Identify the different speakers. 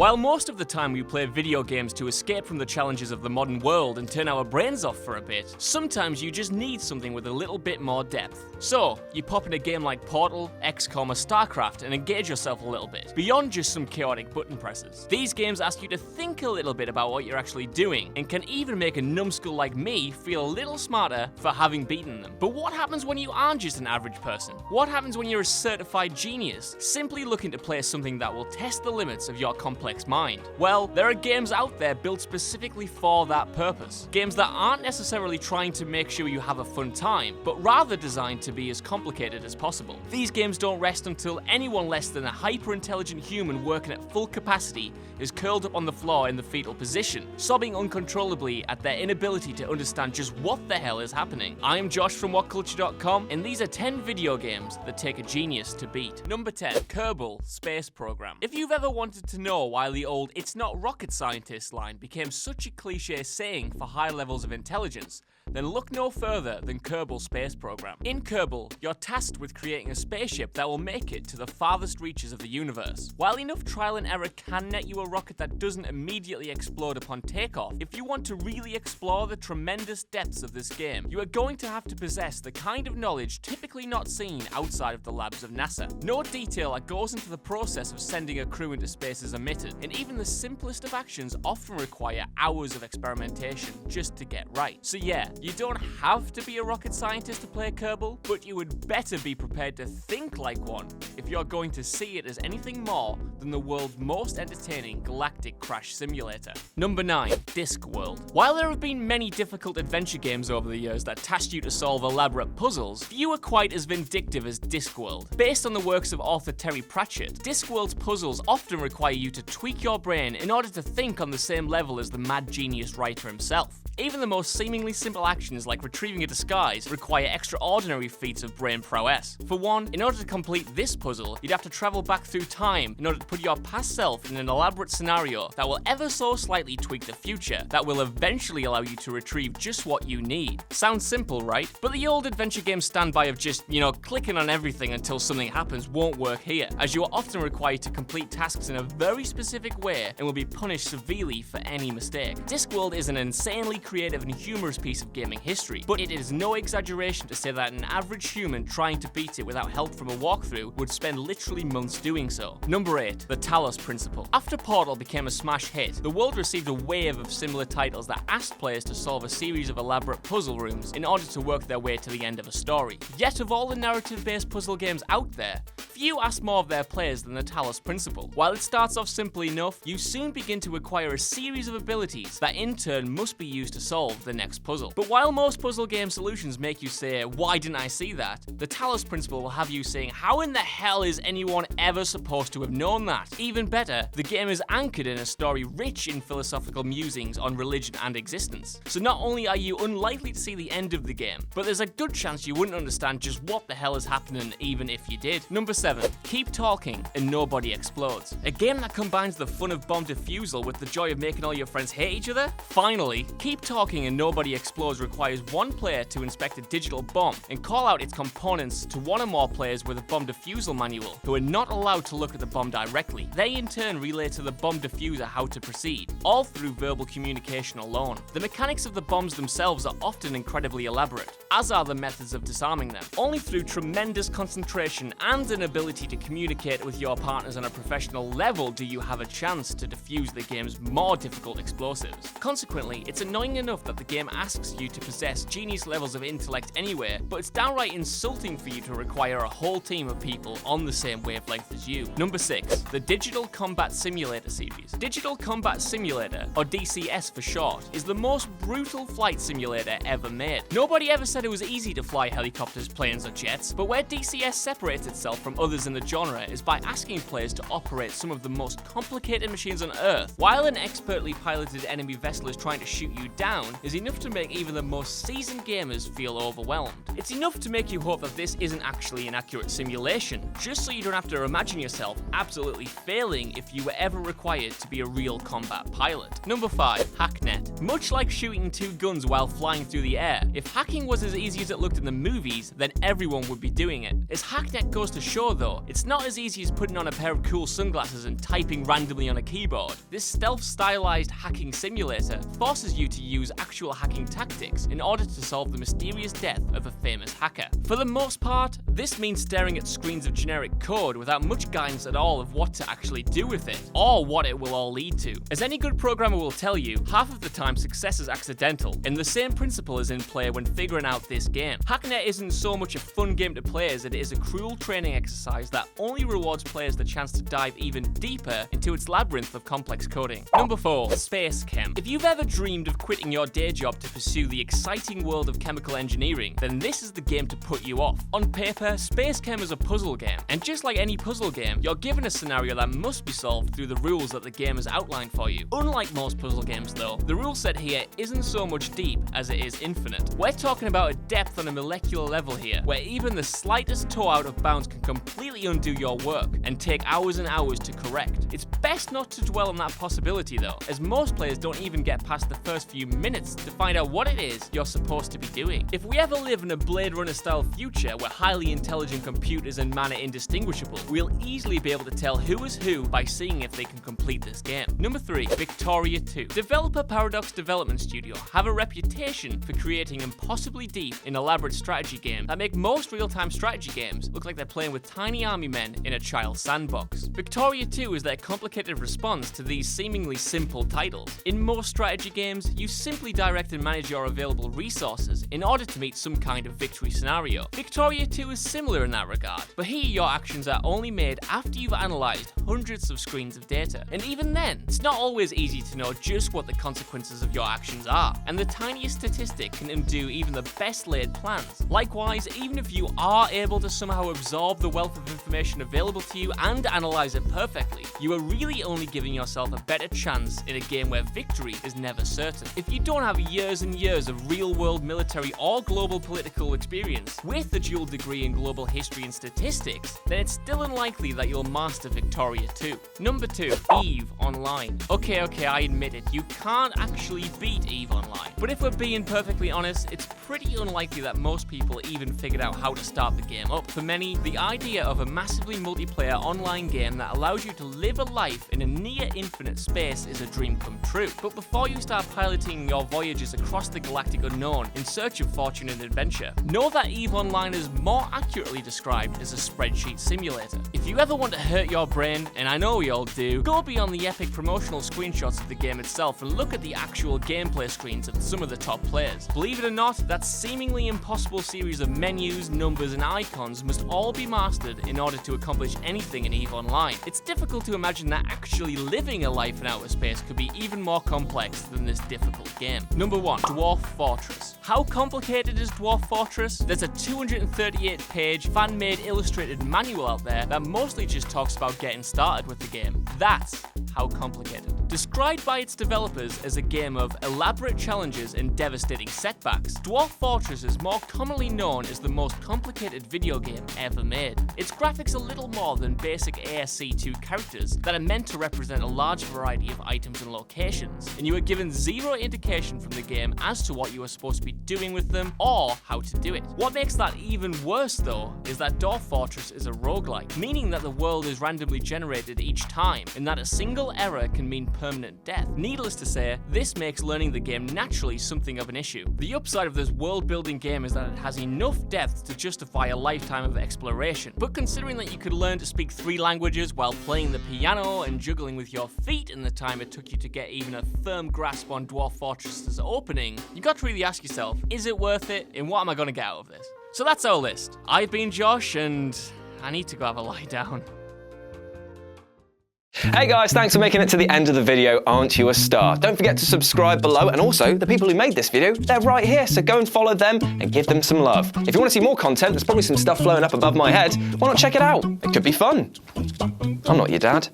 Speaker 1: While most of the time we play video games to escape from the challenges of the modern world and turn our brains off for a bit, sometimes you just need something with a little bit more depth. So, you pop in a game like Portal, XCOM or StarCraft and engage yourself a little bit, beyond just some chaotic button presses. These games ask you to think a little bit about what you're actually doing, and can even make a numbskull like me feel a little smarter for having beaten them. But what happens when you aren't just an average person? What happens when you're a certified genius, simply looking to play something that will test the limits of your complex mind? Well, there are games out there built specifically for that purpose. Games that aren't necessarily trying to make sure you have a fun time, but rather designed to be as complicated as possible. These games don't rest until anyone less than a hyper-intelligent human working at full capacity is curled up on the floor in the fetal position, sobbing uncontrollably at their inability to understand just what the hell is happening. I am Josh from WhatCulture.com, and these are 10 video games that take a genius to beat. Number 10. Kerbal Space Program. If you've ever wanted to know why the old "it's not rocket scientist" line became such a cliche saying for high levels of intelligence, then look no further than Kerbal Space Program. In Kerbal, you're tasked with creating a spaceship that will make it to the farthest reaches of the universe. While enough trial and error can net you a rocket that doesn't immediately explode upon takeoff, if you want to really explore the tremendous depths of this game, you are going to have to possess the kind of knowledge typically not seen outside of the labs of NASA. No detail that goes into the process of sending a crew into space is omitted, and even the simplest of actions often require hours of experimentation just to get right. So yeah, you don't have to be a rocket scientist to play Kerbal, but you would better be prepared to think like one if you're going to see it as anything more than the world's most entertaining galactic crash simulator. Number 9. Discworld. While there have been many difficult adventure games over the years that tasked you to solve elaborate puzzles, few are quite as vindictive as Discworld. Based on the works of author Terry Pratchett, Discworld's puzzles often require you to tweak your brain in order to think on the same level as the mad genius writer himself. Even the most seemingly simple actions like retrieving a disguise require extraordinary feats of brain prowess. For one, in order to complete this puzzle, you'd have to travel back through time in order to put your past self in an elaborate scenario that will ever so slightly tweak the future, that will eventually allow you to retrieve just what you need. Sounds simple, right? But the old adventure game standby of just, clicking on everything until something happens won't work here, as you are often required to complete tasks in a very specific way and will be punished severely for any mistake. Discworld is an insanely creative and humorous piece of gaming history, but it is no exaggeration to say that an average human trying to beat it without help from a walkthrough would spend literally months doing so. Number 8. The Talos Principle. After Portal became a smash hit, the world received a wave of similar titles that asked players to solve a series of elaborate puzzle rooms in order to work their way to the end of a story. Yet of all the narrative-based puzzle games out there, few ask more of their players than the Talos Principle. While it starts off simple enough, you soon begin to acquire a series of abilities that in turn must be used to solve the next puzzle. But while most puzzle game solutions make you say, "Why didn't I see that?" the Talos Principle will have you saying, "How in the hell is anyone ever supposed to have known that?" Even better, the game is anchored in a story rich in philosophical musings on religion and existence. So not only are you unlikely to see the end of the game, but there's a good chance you wouldn't understand just what the hell is happening even if you did. Number 7. Keep Talking and Nobody Explodes. A game that combines the fun of bomb defusal with the joy of making all your friends hate each other? Finally, Keep Talking and Nobody Explodes requires one player to inspect a digital bomb and call out its components to one or more players with a bomb defusal manual, who are not allowed to look at the bomb directly. They in turn relay to the bomb diffuser how to proceed, all through verbal communication alone. The mechanics of the bombs themselves are often incredibly elaborate, as are the methods of disarming them. Only through tremendous concentration and an ability to communicate with your partners on a professional level do you have a chance to defuse the game's more difficult explosives. Consequently, it's annoying enough that the game asks you to possess genius levels of intellect anyway, but it's downright insulting for you to require a whole team of people on the same wavelength as you. Number 6. The Digital Combat Simulator series. Digital Combat Simulator, or DCS for short, is the most brutal flight simulator ever made. Nobody ever said it was easy to fly helicopters, planes, or jets, but where DCS separates itself from others in the genre is by asking players to operate some of the most complicated machines on Earth, while an expertly piloted enemy vessel is trying to shoot you down, is enough to make even the most seasoned gamers feel overwhelmed. It's enough to make you hope that this isn't actually an accurate simulation, just so you don't have to imagine yourself absolutely failing if you were ever required to be a real combat pilot. Number 5. Hacknet. Much like shooting 2 guns while flying through the air, if hacking was as easy as it looked in the movies, then everyone would be doing it. As Hacknet goes to show though, it's not as easy as putting on a pair of cool sunglasses and typing randomly on a keyboard. This stealth-stylized hacking simulator forces you to use actual hacking tactics in order to solve the mysterious death of a famous hacker. For the most part, this means staring at screens of generic code without much guidance at all of what to actually do with it, or what it will all lead to. As any good programmer will tell you, half of the time success is accidental, and the same principle is in play when figuring out this game. Hacknet isn't so much a fun game to play as it is a cruel training exercise that only rewards players the chance to dive even deeper into its labyrinth of complex coding. Number 4. SpaceChem. If you've ever dreamed of quitting your day job to pursue the exciting world of chemical engineering, then this is the game to put you off. On paper, SpaceChem is a puzzle game, and just like any puzzle game, you're given a scenario that must be solved through the rules that the game has outlined for you. Unlike most puzzle games though, the rule set here isn't so much deep as it is infinite. We're talking about a depth on a molecular level here, where even the slightest toe out of bounds can completely undo your work, and take hours and hours to correct. It's best not to dwell on that possibility though, as most players don't even get past the first few minutes to find out what it is you're supposed to be doing. If we ever live in a Blade Runner style future where highly intelligent computers and man are indistinguishable, we'll easily be able to tell who is who by seeing if they can complete this game. Number 3. Victoria 2. Developer Paradox Development Studio have a reputation for creating impossibly deep and elaborate strategy games that make most real-time strategy games look like they're playing with tiny army men in a child's sandbox. Victoria 2 is their complicated response to these seemingly simple titles. In most strategy games, you simply direct and manage your available resources in order to meet some kind of victory scenario. Victoria 2 is similar in that regard, but here your actions are only made after you've analysed hundreds of screens of data. And even then, it's not always easy to know just what the consequences of your actions are, and the tiniest statistic can undo even the best laid plans. Likewise, even if you are able to somehow absorb the wealth of information available to you and analyse it perfectly, you are really only giving yourself a better chance in a game where victory is never certain. If you don't have years and years of real-world military or global political experience with a dual degree in global history and statistics, then it's still unlikely that you'll master Victoria 2. Number 2. EVE Online. Okay, I admit it, you can't actually beat EVE Online. But if we're being perfectly honest, it's pretty unlikely that most people even figured out how to start the game up. For many, the idea of a massively multiplayer online game that allows you to live a life in a near infinite space is a dream come true. But before you start piloting your voyages across the galactic unknown in search of fortune and adventure, know that EVE Online is more accurately described as a spreadsheet simulator. If you ever want to hurt your brain, and I know we all do, go beyond the epic promotional screenshots of the game itself and look at the actual gameplay screens of some of the top players. Believe it or not, that seemingly impossible series of menus, numbers, and icons must all be mastered in order to accomplish anything in EVE Online. It's difficult to imagine that actually living a life in outer space could be even more complex than this difficult game. Number 1. Dwarf Fortress. How complicated is Dwarf Fortress? There's a 238-page fan-made illustrated manual out there that mostly just talks about getting started with the game. That's how complicated. Described by its developers as a game of elaborate challenges and devastating setbacks, Dwarf Fortress is more commonly known as the most complicated video game ever made. Its graphics are little more than basic ASC2 characters that are meant to represent a large variety of items and locations, and you are given zero indication from the game as to what you are supposed to be doing with them or how to do it. What makes that even worse though is that Dwarf Fortress is a roguelike, meaning that the world is randomly generated each time, and that a single error can mean permanent death. Needless to say, this makes learning the game naturally something of an issue. The upside of this world-building game is that it has enough depth to justify a lifetime of exploration, but considering that you could learn to speak 3 languages while playing the piano and juggling with your feet in the time it took you to get even a firm grasp on Dwarf Fortress's opening, you got to really ask yourself, is it worth it, and what am I going to get out of this? So that's our list. I've been Josh, and I need to go have a lie down.
Speaker 2: Hey guys, thanks for making it to the end of the video. Aren't you a star? Don't forget to subscribe below, and also the people who made this video, they're right here, so go and follow them and give them some love. If you want to see more content, there's probably some stuff flowing up above my head. Why not check it out? It could be fun. I'm not your dad.